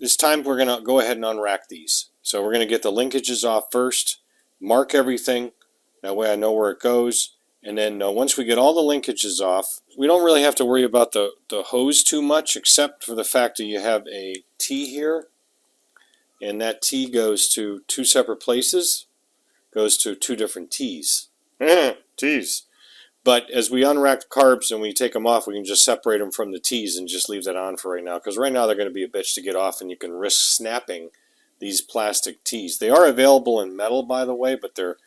it's time we're going to go ahead and unrack these. So we're going to get the linkages off first, mark everything, that way I know where it goes, and then once we get all the linkages off, we don't really have to worry about the hose too much, except for the fact that you have a T here, and that T goes to two separate places, goes to two different T's. T's. But as we unrack the carbs and we take them off, we can just separate them from the T's and just leave that on for right now. Because right now they're going to be a bitch to get off, and you can risk snapping these plastic T's. They are available in metal, by the way, but they're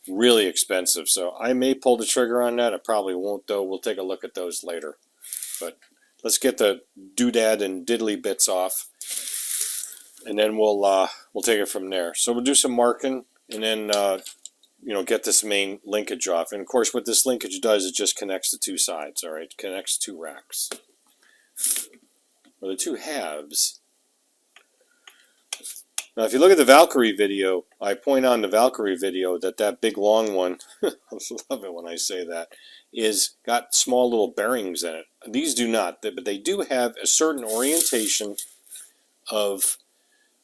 really expensive. So I may pull the trigger on that. I probably won't, though. We'll take a look at those later. But let's get the doodad and diddly bits off, and then we'll take it from there. So we'll do some marking, and then get this main linkage off. And of course what this linkage does, it just connects the two sides. All right, it connects two racks, or the two halves. Now if you look at the Valkyrie video, I point out in the Valkyrie video that big long one, I love it when I say that, is got small little bearings in it. These do not, but they do have a certain orientation of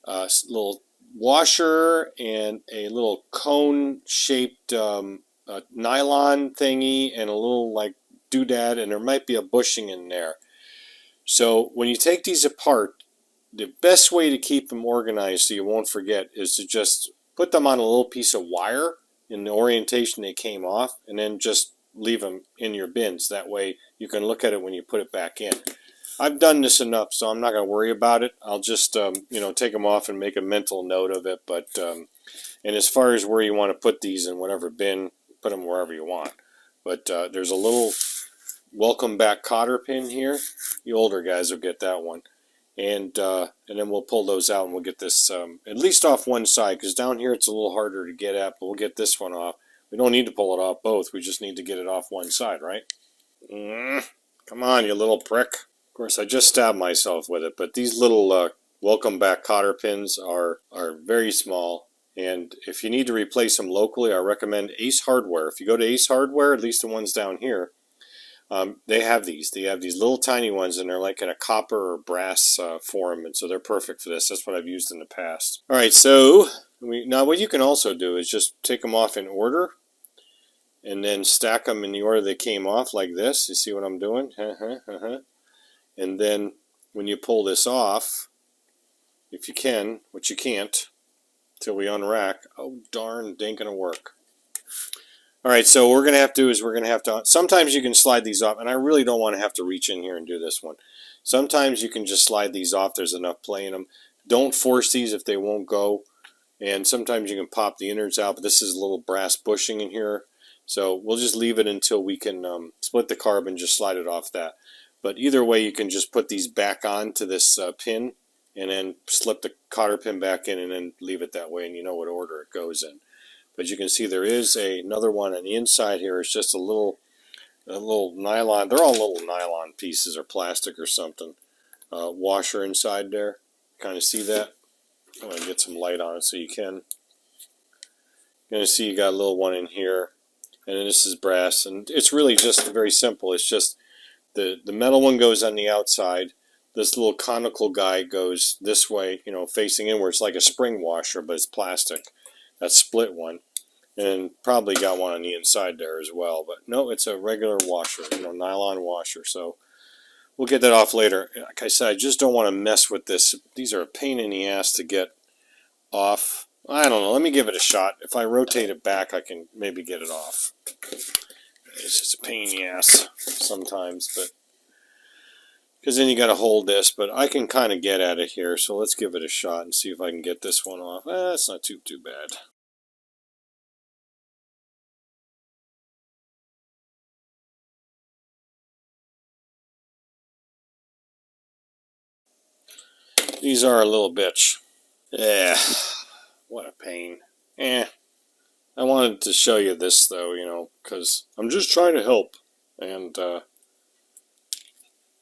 little washer and a little cone shaped nylon thingy and a little like doodad, and there might be a bushing in there. So when you take these apart, the best way to keep them organized so you won't forget is to just put them on a little piece of wire in the orientation they came off, and then just leave them in your bins. That way you can look at it when you put it back in. I've done this enough, so I'm not going to worry about it. I'll just, take them off and make a mental note of it. But, and as far as where you want to put these in whatever bin, put them wherever you want. But there's a little welcome back cotter pin here. The older guys will get that one. And then we'll pull those out, and we'll get this at least off one side, because down here it's a little harder to get at, but we'll get this one off. We don't need to pull it off both. We just need to get it off one side, right? Come on, you little prick. Of course, I just stabbed myself with it, but these little welcome back cotter pins are very small, and if you need to replace them locally, I recommend Ace Hardware. If you go to Ace Hardware, at least the ones down here, they have these. They have these little tiny ones, and they're like in a copper or brass form, and so they're perfect for this. That's what I've used in the past. All right, so now what you can also do is just take them off in order, and then stack them in the order they came off, like this. You see what I'm doing? And then when you pull this off, if you can, which you can't till we unrack, oh darn, it ain't gonna work. All right, so what we're gonna have to do is we're gonna have to, sometimes you can slide these off, and I really don't want to have to reach in here and do this one. Sometimes you can just slide these off. There's enough play in them. Don't force these if they won't go. And sometimes you can pop the innards out, but this is a little brass bushing in here. So we'll just leave it until we can split the carb and just slide it off that. But either way, you can just put these back onto this pin, and then slip the cotter pin back in, and then leave it that way, and you know what order it goes in. But you can see there is another one on the inside here. It's just a little nylon. They're all little nylon pieces or plastic or something. Washer inside there. Kind of see that? I'm going to get some light on it so you can. You're going to see you got a little one in here. And then this is brass. And it's really just very simple. It's just the metal one goes on the outside. This little conical guy goes this way, facing inward. It's like a spring washer, but it's plastic. That split one. And probably got one on the inside there as well. But no, it's a regular washer, nylon washer. So we'll get that off later. Like I said, I just don't want to mess with this. These are a pain in the ass to get off. I don't know. Let me give it a shot. If I rotate it back, I can maybe get it off. It's just a pain in the ass sometimes, but because then you got to hold this. But I can kind of get at it here, so let's give it a shot and see if I can get this one off. It's not too bad. These are a little bitch. Yeah, what a pain. I wanted to show you this though, because I'm just trying to help. And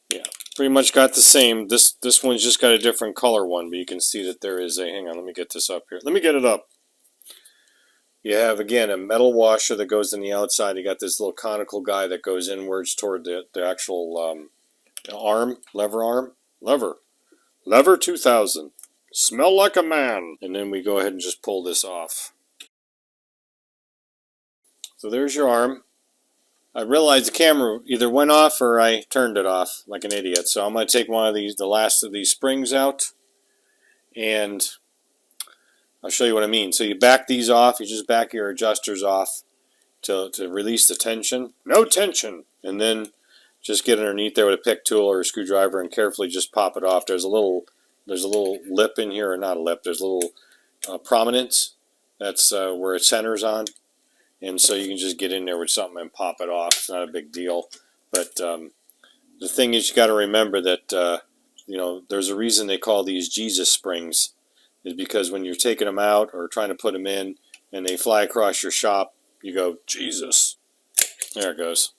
yeah, pretty much got the same. This one's just got a different color one, but you can see that there is a, hang on, let me get this up here. Let me get it up. You have, again, a metal washer that goes in the outside. You got this little conical guy that goes inwards toward the actual arm, lever 2000. Smell like a man. And then we go ahead and just pull this off. So there's your arm. I realized the camera either went off or I turned it off like an idiot. So I'm going to take one of these, the last of these springs out, and I'll show you what I mean. So you back these off. You just back your adjusters off to release the tension. No tension. And then just get underneath there with a pick tool or a screwdriver and carefully just pop it off. There's a little lip in here, or not a lip. There's a little prominence. That's where it centers on. And so you can just get in there with something and pop it off. It's not a big deal. But the thing is, you got to remember that there's a reason they call these Jesus springs, is because when you're taking them out or trying to put them in and they fly across your shop, you go, Jesus. There it goes.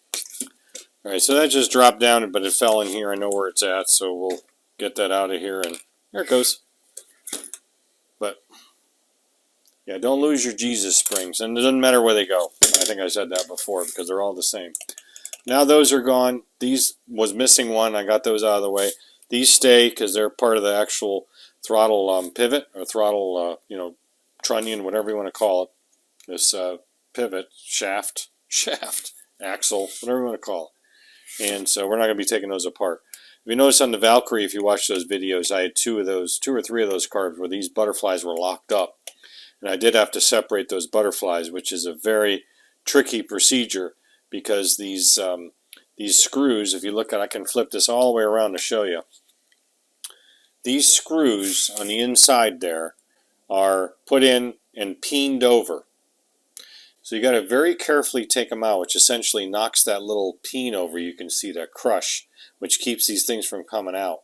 All right, so that just dropped down, but it fell in here. I know where it's at, so we'll get that out of here, and there it goes. But yeah, don't lose your Jesus springs, and it doesn't matter where they go. I think I said that before, because they're all the same. Now those are gone. These was missing one. I got those out of the way. These stay because they're part of the actual throttle pivot, or throttle, trunnion, whatever you want to call it. This pivot, shaft, axle, whatever you want to call it. And so we're not going to be taking those apart. If you notice on the Valkyrie, if you watch those videos, I had two or three of those carbs where these butterflies were locked up. And I did have to separate those butterflies, which is a very tricky procedure, because these screws, if you look at, I can flip this all the way around to show you. These screws on the inside there are put in and peened over. So you got to very carefully take them out, which essentially knocks that little peen over. You can see that crush, which keeps these things from coming out.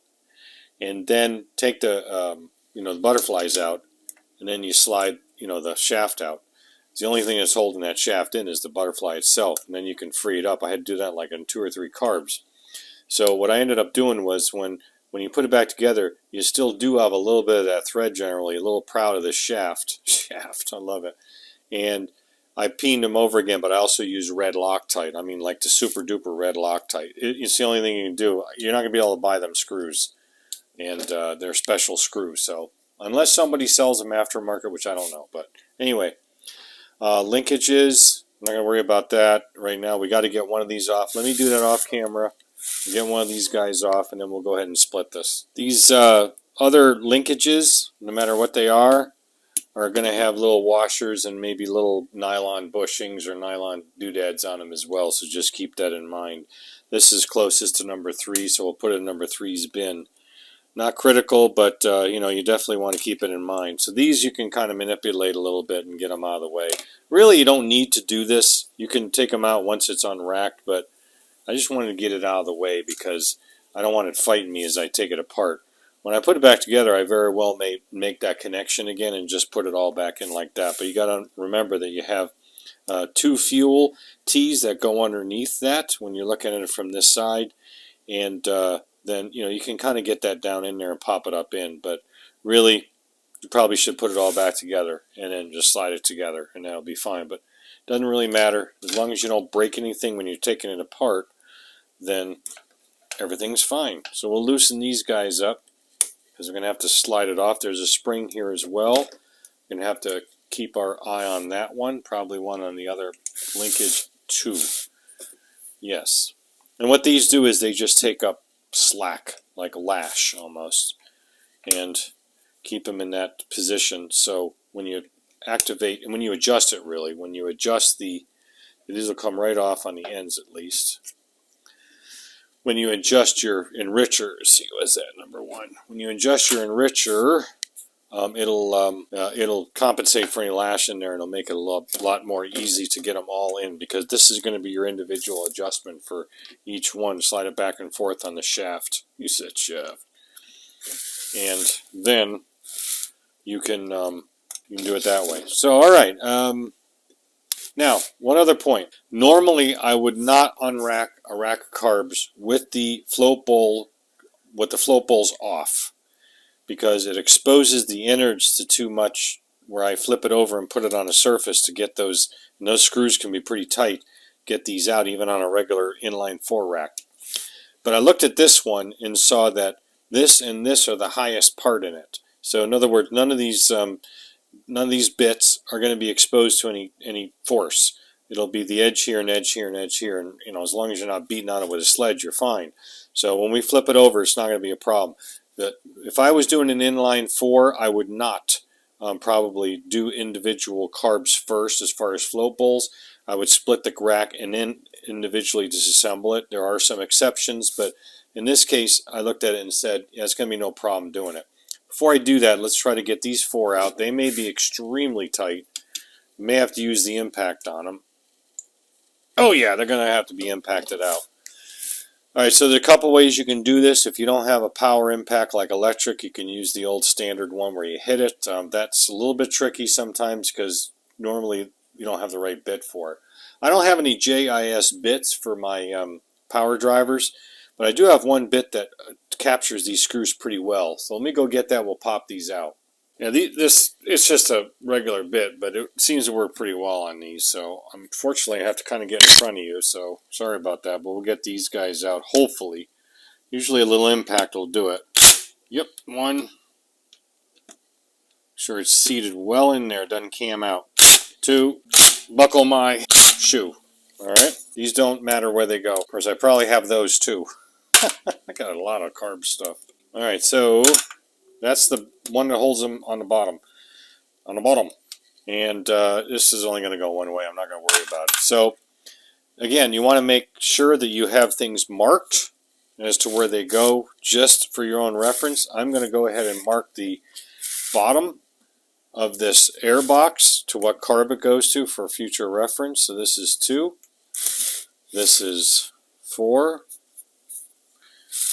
And then take the the butterflies out, and then you slide the shaft out. The only thing that's holding that shaft in is the butterfly itself, and then you can free it up. I had to do that like in 2 or 3 carbs. So what I ended up doing was when you put it back together, you still do have a little bit of that thread generally, a little proud of the shaft. I love it. And I peened them over again, but I also used red Loctite. I mean, like the super duper red Loctite. It's the only thing you can do. You're not going to be able to buy them screws, and they're special screws. So unless somebody sells them aftermarket, which I don't know. But anyway, linkages, I'm not going to worry about that right now. We got to get one of these off. Let me do that off camera. Get one of these guys off, and then we'll go ahead and split this. These other linkages, no matter what they are going to have little washers and maybe little nylon bushings or nylon doodads on them as well, so just keep that in mind. This is closest to number 3, so we'll put it in number 3's bin. Not critical, but you definitely want to keep it in mind. So these you can kind of manipulate a little bit and get them out of the way. Really, you don't need to do this. You can take them out once it's unracked, but I just wanted to get it out of the way because I don't want it fighting me as I take it apart. When I put it back together, I very well may make that connection again and just put it all back in like that. But you got to remember that you have 2 fuel T's that go underneath that when you're looking at it from this side, and then you can kind of get that down in there and pop it up in. But really, you probably should put it all back together and then just slide it together, and that'll be fine. But it doesn't really matter as long as you don't break anything when you're taking it apart. Then everything's fine. So we'll loosen these guys up, because we're going to have to slide it off. There's a spring here as well. We're going to have to keep our eye on that one. Probably one on the other linkage too. Yes. And what these do is they just take up slack, like a lash almost, and keep them in that position. So when you activate, and when you adjust it really, when you adjust these will come right off on the ends at least. When you adjust your enricher, see, what's that, number 1? When you adjust your enricher, it'll compensate for any lash in there, and it'll make it a lot more easy to get them all in, because this is going to be your individual adjustment for each one. Slide it back and forth on the shaft. You said shaft, and then you can do it that way. So all right. Now, one other point. Normally, I would not unrack a rack of carbs with the float bowl, off, because it exposes the innards to too much. Where I flip it over and put it on a surface to get those, and those screws can be pretty tight. Get these out even on a regular inline 4 rack. But I looked at this one and saw that this and this are the highest part in it. So in other words, none of these bits are going to be exposed to any force. It'll be the edge here and edge here and edge here, and you know, as long as you're not beating on it with a sledge, you're fine. So when we flip it over, it's not going to be a problem. If I was doing an inline 4, I would not probably do individual carbs first as far as float bowls. I would split the rack and then individually disassemble it. There are some exceptions, but in this case, I looked at it and said, yeah, it's going to be no problem doing it. Before I do that, let's try to get these 4 out. They may be extremely tight. You may have to use the impact on them. Oh yeah, they're going to have to be impacted out. Alright, so there's a couple ways you can do this. If you don't have a power impact like electric, you can use the old standard one where you hit it. That's a little bit tricky sometimes because normally you don't have the right bit for it. I don't have any JIS bits for my power drivers, but I do have one bit that captures these screws pretty well. So let me go get that. We'll pop these out. Yeah, it's just a regular bit, but it seems to work pretty well on these. So unfortunately, I have to kind of get in front of you. So sorry about that, but we'll get these guys out. Hopefully, usually a little impact will do it. Yep, 1. Sure, it's seated well in there. Doesn't cam out. 2. Buckle my shoe. All right, these don't matter where they go. Of course, I probably have those too. I got a lot of carb stuff. All right, so that's the one that holds them on the bottom. And this is only going to go one way. I'm not going to worry about it. So again, you want to make sure that you have things marked as to where they go just for your own reference. I'm going to go ahead and mark the bottom of this air box to what carb it goes to for future reference. So this is 2. This is 4.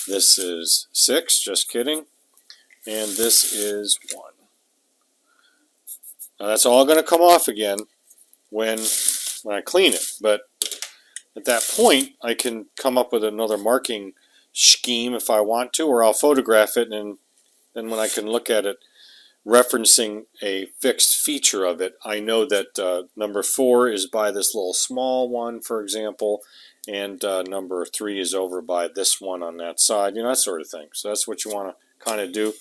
This is 6, just kidding. And this is 1. Now that's all going to come off again when I clean it. But at that point, I can come up with another marking scheme if I want to, or I'll photograph it, and then when I can look at it referencing a fixed feature of it, I know that number 4 is by this little small one, for example, and number 3 is over by this one on that side, you know, that sort of thing. So that's what you want to kind of do.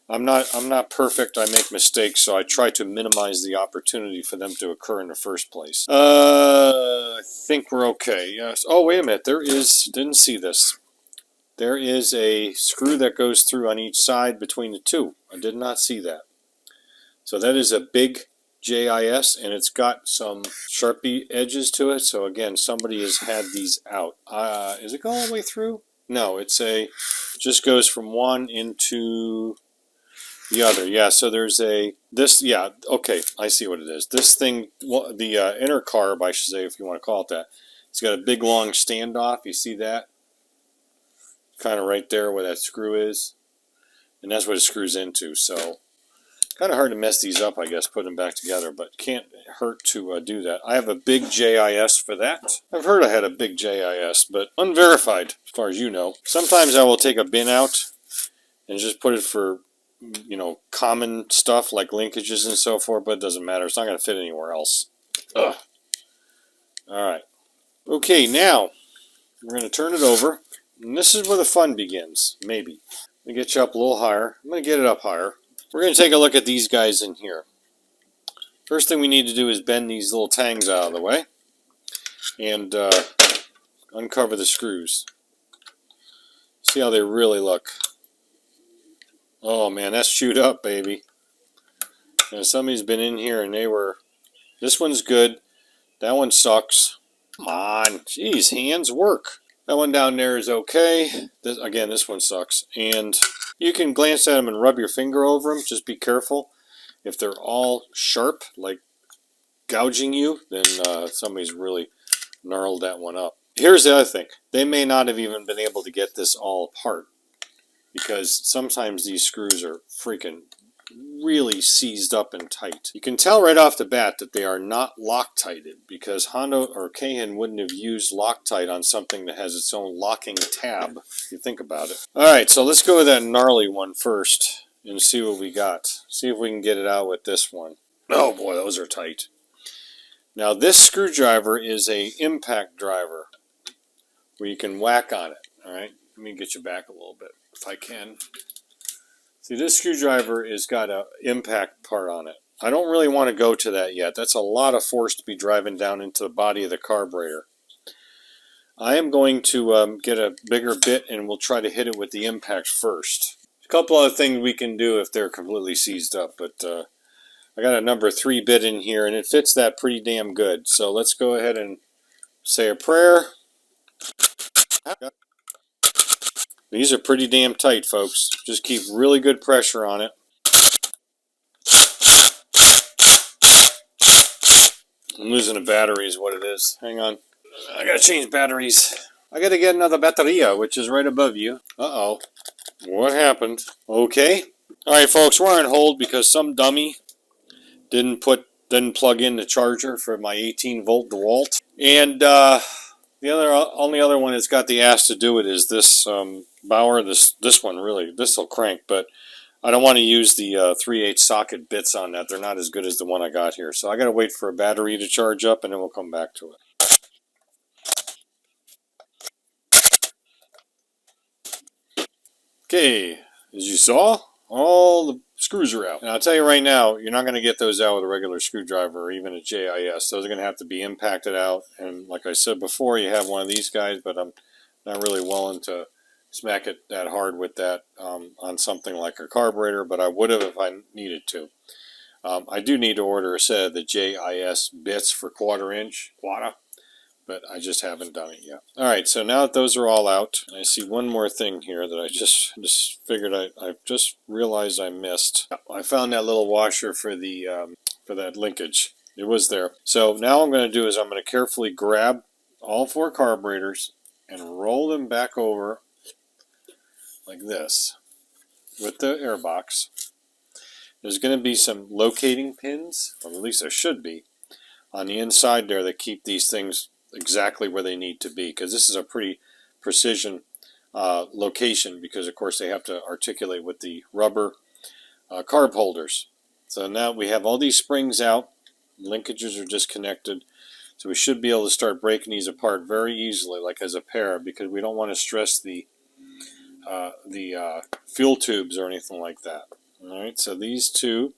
I'm not perfect. I make mistakes, so I try to minimize the opportunity for them to occur in the first place. I think we're okay. Yes. Oh, wait a minute. Didn't see this. There is a screw that goes through on each side between the 2. I did not see that. So that is a big JIS, and it's got some Sharpie edges to it. So again, somebody has had these out. Is it going all the way through? No, just goes from one into the other. Yeah, so there's yeah, okay, I see what it is. This thing, the inner carb, I should say, if you want to call it that, it's got a big long standoff. You see that? Kind of right there where that screw is. And that's what it screws into. So kind of hard to mess these up, I guess, put them back together, but can't hurt to do that. I have a big JIS for that. I've heard I had a big JIS, but unverified, as far as you know. Sometimes I will take a bin out and just put it for, you know, common stuff like linkages and so forth, but it doesn't matter. It's not going to fit anywhere else. Ugh. All right. Okay, now we're going to turn it over, and this is where the fun begins, maybe. Let me get you up a little higher. I'm going to get it up higher. We're going to take a look at these guys in here. First thing we need to do is bend these little tangs out of the way and uncover the screws. See how they really look. Oh man, that's chewed up, baby. And somebody's been in here and this one's good. That one sucks. Come on. Jeez, hands work. That one down there is okay. This one sucks. And you can glance at them and rub your finger over them. Just be careful. If they're all sharp, like gouging you, then somebody's really gnarled that one up. Here's the other thing. They may not have even been able to get this all apart, because sometimes these screws are freaking really seized up and tight. You can tell right off the bat that they are not Loctited, because Honda or Keihin wouldn't have used Loctite on something that has its own locking tab, if you think about it. Alright, so let's go with that gnarly one first and see what we got. See if we can get it out with this one. Oh boy, those are tight. Now this screwdriver is a impact driver where you can whack on it. Alright, let me get you back a little bit if I can. See, this screwdriver has got an impact part on it. I don't really want to go to that yet. That's a lot of force to be driving down into the body of the carburetor. I am going to get a bigger bit and we'll try to hit it with the impact first. A couple other things we can do if they're completely seized up, but I got a number 3 bit in here and it fits that pretty damn good. So let's go ahead and say a prayer. These are pretty damn tight, folks. Just keep really good pressure on it. I'm losing a battery is what it is. Hang on. I gotta change batteries. I gotta get another batteria, which is right above you. Uh-oh. What happened? Okay. Alright, folks, we're on hold because some dummy didn't plug in the charger for my 18-volt DeWalt. And the only other one that's got the ass to do it is this Bauer. This one, really. This will crank, but I don't want to use the 3/8 socket bits on that. They're not as good as the one I got here. So I got to wait for a battery to charge up, and then we'll come back to it. Okay, as you saw, all the screws are out. And I'll tell you right now, you're not going to get those out with a regular screwdriver or even a JIS. Those are going to have to be impacted out. And like I said before, you have one of these guys, but I'm not really willing to smack it that hard with that on something like a carburetor, but I would have if I needed to. I do need to order a set of the JIS bits for 1/4 inch, but I just haven't done it yet. Alright, so now that those are all out, I see one more thing here that I just figured I just realized I missed. I found that little washer for the for that linkage. It was there. So now what I'm going to do is I'm going to carefully grab all 4 carburetors and roll them back over like this with the air box. There's going to be some locating pins, or at least there should be, on the inside there that keep these things exactly where they need to be, because this is a pretty precision location, because of course they have to articulate with the rubber carb holders. So now we have all these springs out, linkages are disconnected, so we should be able to start breaking these apart very easily, like as a pair, because we don't want to stress the fuel tubes or anything like that. Alright, so these two,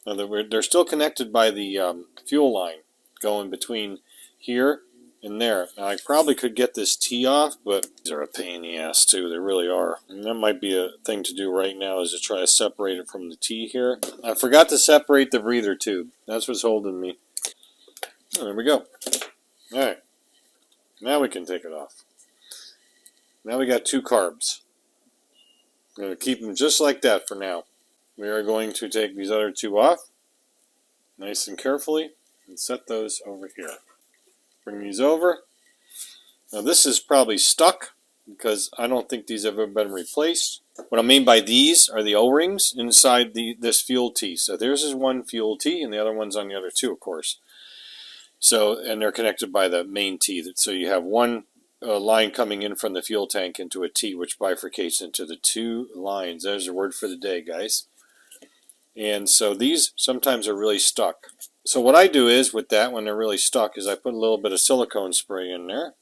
they're still connected by the fuel line going between here and there. Now I probably could get this T off, but these are a pain in the ass too, they really are. And that might be a thing to do right now, is to try to separate it from the T here. I forgot to separate the breather tube. That's what's holding me. Oh, there we go. Alright, now we can take it off. Now we got 2 carbs. I'm going to keep them just like that for now. We are going to take these other 2 off, nice and carefully, and set those over here. Bring these over. Now this is probably stuck, because I don't think these have ever been replaced. What I mean by these are the O-rings inside this fuel T. So there's is one fuel T, and the other one's on the other 2, of course. So, and they're connected by the main T. So you have one line coming in from the fuel tank into a T, which bifurcates into the 2 lines. There's the word for the day, guys. And so these sometimes are really stuck. So what I do is, with that, when they're really stuck, is I put a little bit of silicone spray in there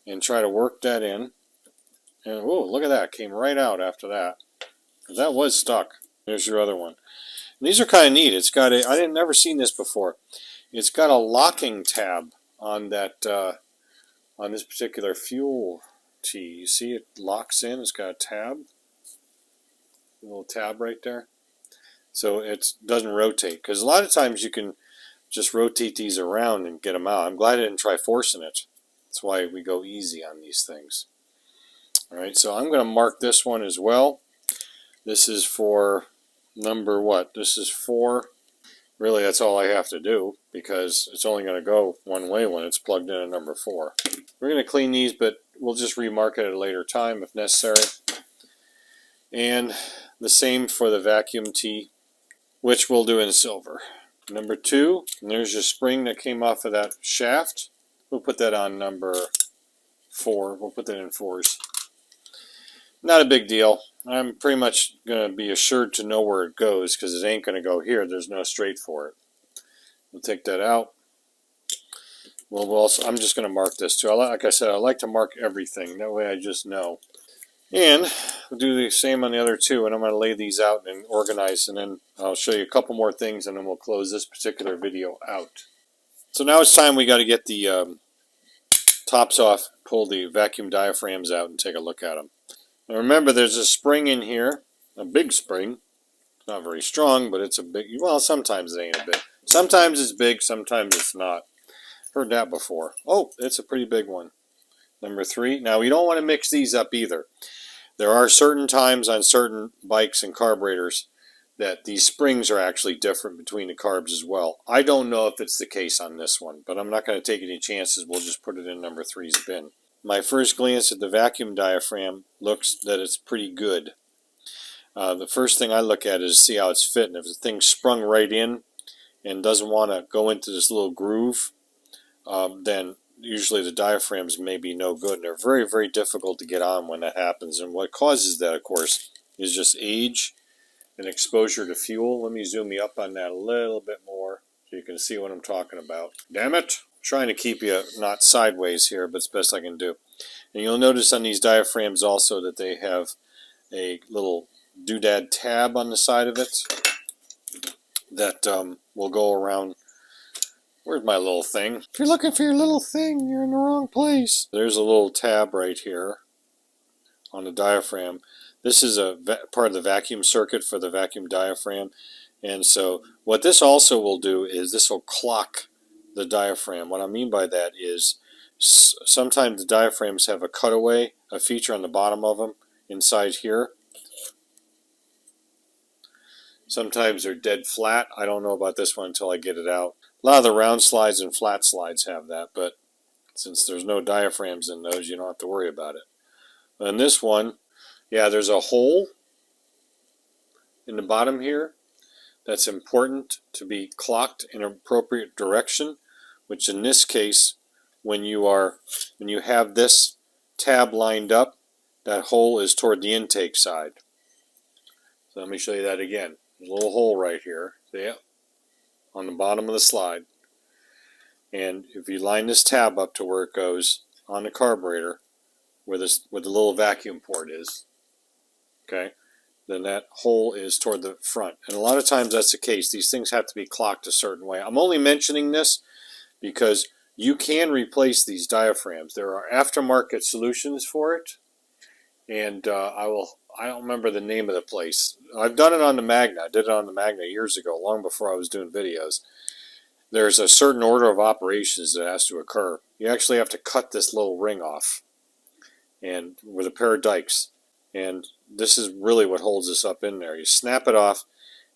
and try to work that in. And whoa, look at that, it came right out after that. That was stuck. There's your other one. And these are kind of neat. It's got a, I didn't never seen this before. It's got a locking tab on that on this particular fuel T. You see it locks in. It's got a tab. A little tab right there, so it doesn't rotate, because a lot of times you can just rotate these around and get them out. I'm glad I didn't try forcing it. That's why we go easy on these things. Alright, so I'm going to mark this one as well. This is for number what? This is 4. Really, that's all I have to do, because it's only going to go one way when it's plugged in at number 4. We're going to clean these, but we'll just remark it at a later time if necessary. And the same for the vacuum T, which we'll do in silver. Number 2, and there's your spring that came off of that shaft. We'll put that on number 4. We'll put that in 4s. Not a big deal. I'm pretty much going to be assured to know where it goes, because it ain't going to go here. There's no straight for it. We'll take that out. We'll also, I'm just going to mark this too. Like I said, I like to mark everything. That way I just know. And we'll do the same on the other two, and I'm going to lay these out and organize, and then I'll show you a couple more things, and then we'll close this particular video out. So now it's time we got to get the tops off, pull the vacuum diaphragms out, and take a look at them. Now remember, there's a spring in here, a big spring. It's not very strong, but it's a big, well, sometimes it ain't a bit. Sometimes it's big, sometimes it's not. Heard that before. Oh, it's a pretty big one. Number 3. Now, you don't want to mix these up either. There are certain times on certain bikes and carburetors that these springs are actually different between the carbs as well. I don't know if it's the case on this one, but I'm not going to take any chances. We'll just put it in number 3's bin. My first glance at the vacuum diaphragm looks that it's pretty good. The first thing I look at is see how it's fitting. If the thing's sprung right in and doesn't want to go into this little groove, then usually the diaphragms may be no good, and they're very, very difficult to get on when that happens. And what causes that, of course, is just age and exposure to fuel. Let me zoom you up on that a little bit more so you can see what I'm talking about. Damn it! I'm trying to keep you not sideways here, but it's best I can do. And you'll notice on these diaphragms also that they have a little doodad tab on the side of it that will go around. Where's my little thing? If you're looking for your little thing, you're in the wrong place. There's a little tab right here on the diaphragm. This is a part of the vacuum circuit for the vacuum diaphragm. And so what this also will do is this will clock the diaphragm. What I mean by that is sometimes the diaphragms have a cutaway, a feature on the bottom of them inside here. Sometimes they're dead flat. I don't know about this one until I get it out. A lot of the round slides and flat slides have that, but since there's no diaphragms in those, you don't have to worry about it. And this one, yeah, there's a hole in the bottom here that's important to be clocked in an appropriate direction, which in this case, when you have this tab lined up, that hole is toward the intake side. So let me show you that again. There's a little hole right here. See it? On the bottom of the slide. And if you line this tab up to where it goes on the carburetor, where the little vacuum port is, okay, then that hole is toward the front. And a lot of times that's the case. These things have to be clocked a certain way. I'm only mentioning this because you can replace these diaphragms. There are aftermarket solutions for it, and I don't remember the name of the place. I've done it on the Magna. I did it on the Magna years ago, long before I was doing videos. There's a certain order of operations that has to occur. You actually have to cut this little ring off, and with a pair of dikes. And this is really what holds this up in there. You snap it off,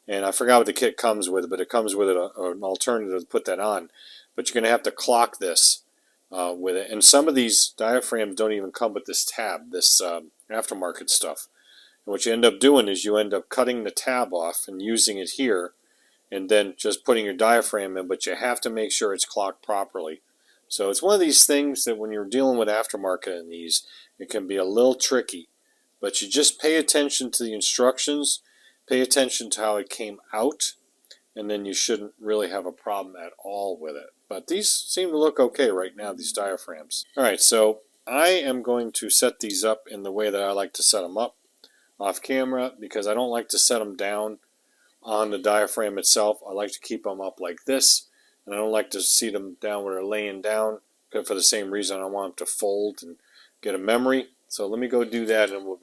and I forgot what the kit comes with, but it comes with an alternative to put that on. But you're going to have to clock this with it. And some of these diaphragms don't even come with this tab, this aftermarket stuff. And what you end up doing is you end up cutting the tab off and using it here, and then just putting your diaphragm in, but you have to make sure it's clocked properly. So it's one of these things that when you're dealing with aftermarket in these, it can be a little tricky. But you just pay attention to the instructions, pay attention to how it came out, and then you shouldn't really have a problem at all with it. But these seem to look okay right now, these diaphragms. Alright, so I am going to set these up in the way that I like to set them up off camera, because I don't like to set them down on the diaphragm itself. I like to keep them up like this, and I don't like to see them down where they're laying down, for the same reason I don't want them to fold and get a memory. So let me go do that, and we'll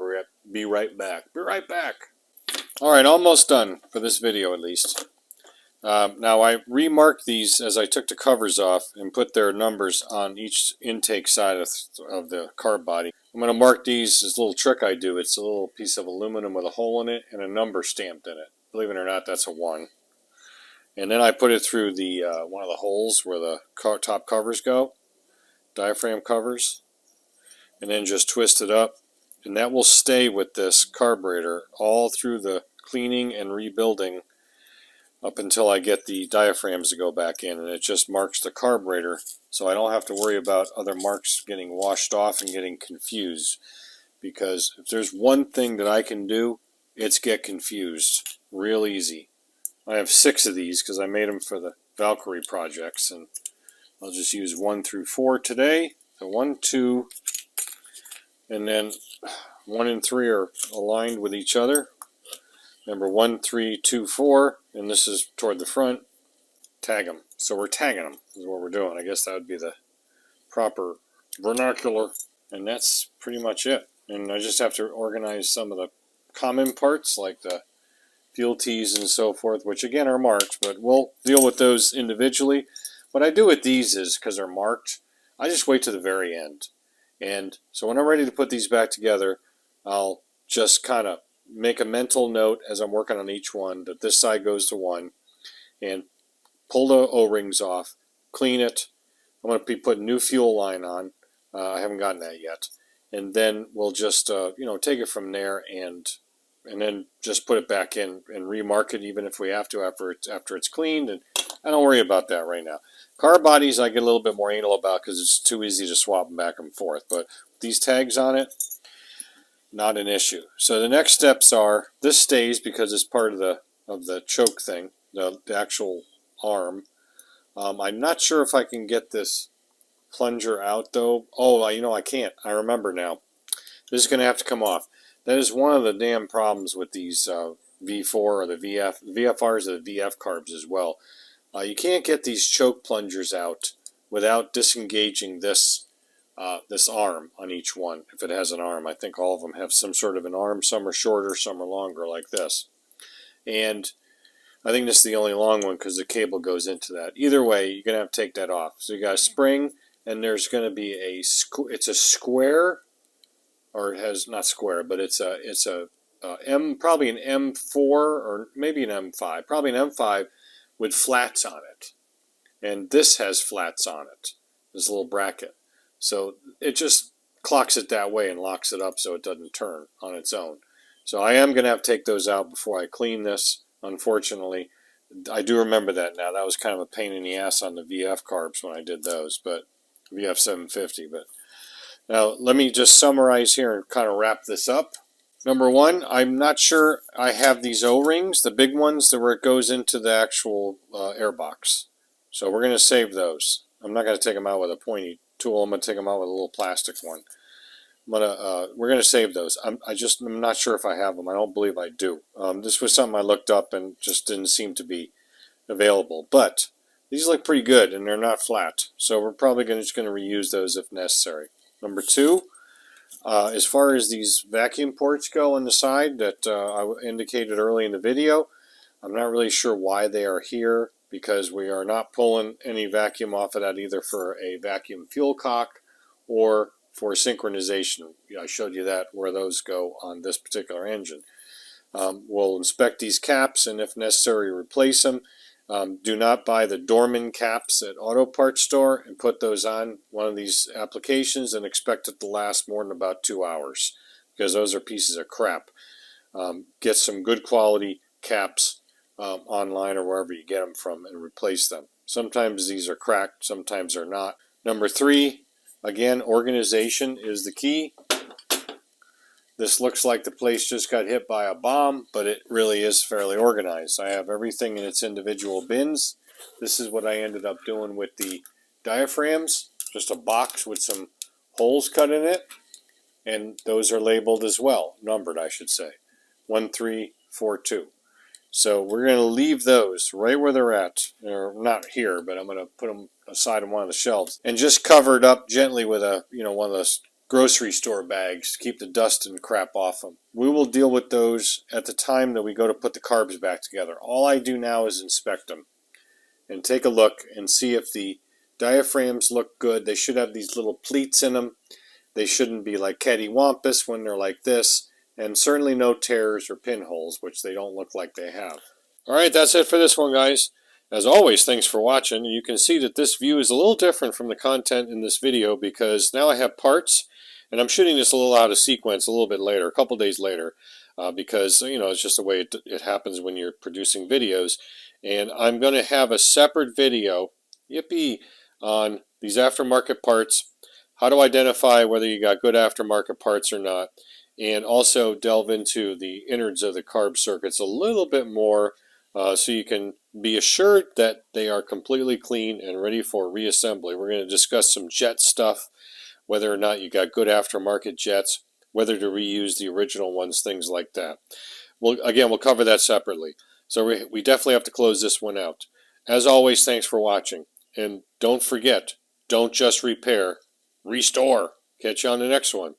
be right back. Be right back. Alright, almost done for this video at least. Now I remarked these as I took the covers off and put their numbers on each intake side of the carb body. I'm going to mark these. This little trick I do. It's a little piece of aluminum with a hole in it and a number stamped in it. Believe it or not, that's a 1. And then I put it through the one of the holes where the top covers go, diaphragm covers, and then just twist it up. And that will stay with this carburetor all through the cleaning and rebuilding up until I get the diaphragms to go back in, and it just marks the carburetor, so I don't have to worry about other marks getting washed off and getting confused. Because if there's one thing that I can do, it's get confused real easy. I have 6 of these because I made them for the Valkyrie projects, and I'll just use 1 through 4 today. So 1, 2, and then 1 and 3 are aligned with each other. Number 1, 3, 2, 4, and this is toward the front. Tag them. So we're tagging them is what we're doing. I guess that would be the proper vernacular. And that's pretty much it. And I just have to organize some of the common parts like the fuel tees and so forth, which again are marked, but we'll deal with those individually. What I do with these is, because they're marked, I just wait to the very end. And so when I'm ready to put these back together, I'll just kind of make a mental note as I'm working on each one that this side goes to 1, and pull the O-rings off, clean it. I'm going to be putting new fuel line on. I haven't gotten that yet. And then we'll just take it from there and then just put it back in and remark it even if we have to after it's cleaned. And I don't worry about that right now. Car bodies I get a little bit more anal about because it's too easy to swap them back and forth. But these tags on it, not an issue. So the next steps are, this stays because it's part of the choke thing, the actual arm. I'm not sure if I can get this plunger out though. Oh, I can't. I remember now. This is going to have to come off. That is one of the damn problems with these V4 or the VFRs or the VF carbs as well. You can't get these choke plungers out without disengaging this arm on each one. If it has an arm, I think all of them have some sort of an arm. Some are shorter, some are longer, like this. And I think this is the only long one because the cable goes into that. Either way, you're going to have to take that off. So you got a spring, and there's going to be it's a square, or it has, not square, but it's a probably an M4 or maybe an M5, probably an M5 with flats on it. And this has flats on it, this little bracket. So it just clocks it that way and locks it up so it doesn't turn on its own. So I am going to have to take those out before I clean this. Unfortunately, I do remember that now. That was kind of a pain in the ass on the VF carbs when I did those, but VF750. But now let me just summarize here and kind of wrap this up. Number 1, I'm not sure I have these O-rings, the big ones, where it goes into the actual air box. So we're going to save those. I'm not going to take them out with a pointy tool. I'm going to take them out with a little plastic one. We're going to save those. I'm not sure if I have them. I don't believe I do. This was something I looked up and just didn't seem to be available. But these look pretty good and they're not flat. So we're probably just going to reuse those if necessary. Number 2, as far as these vacuum ports go on the side that I indicated early in the video, I'm not really sure why they are here because we are not pulling any vacuum off of that either for a vacuum fuel cock or for synchronization. I showed you that where those go on this particular engine. We'll inspect these caps and if necessary replace them. Do not buy the Dorman caps at auto parts store and put those on one of these applications and expect it to last more than about 2 hours because those are pieces of crap. Get some good quality caps online or wherever you get them from and replace them. Sometimes these are cracked, sometimes they're not. Number 3, again, organization is the key. This looks like the place just got hit by a bomb, but it really is fairly organized. I have everything in its individual bins. This is what I ended up doing with the diaphragms, just a box with some holes cut in it, and those are labeled as well, numbered I should say, 1342. So we're going to leave those right where they're at, or not here, but I'm going to put them aside on one of the shelves and just cover it up gently with one of those grocery store bags to keep the dust and crap off them. We will deal with those at the time that we go to put the carbs back together. All I do now is inspect them and take a look and see if the diaphragms look good. They should have these little pleats in them. They shouldn't be like cattywampus when they're like this, and certainly no tears or pinholes, which they don't look like they have. Alright, that's it for this one, guys. As always, thanks for watching. You can see that this view is a little different from the content in this video because now I have parts, and I'm shooting this a little out of sequence a little bit later, a couple days later, because it's just the way it happens when you're producing videos. And I'm going to have a separate video, yippee, on these aftermarket parts, how to identify whether you got good aftermarket parts or not, and also delve into the innards of the carb circuits a little bit more so you can be assured that they are completely clean and ready for reassembly. We're going to discuss some jet stuff, whether or not you got good aftermarket jets, whether to reuse the original ones, things like that. Well, again, we'll cover that separately. So we definitely have to close this one out. As always, thanks for watching. And don't forget, don't just repair, restore. Catch you on the next one.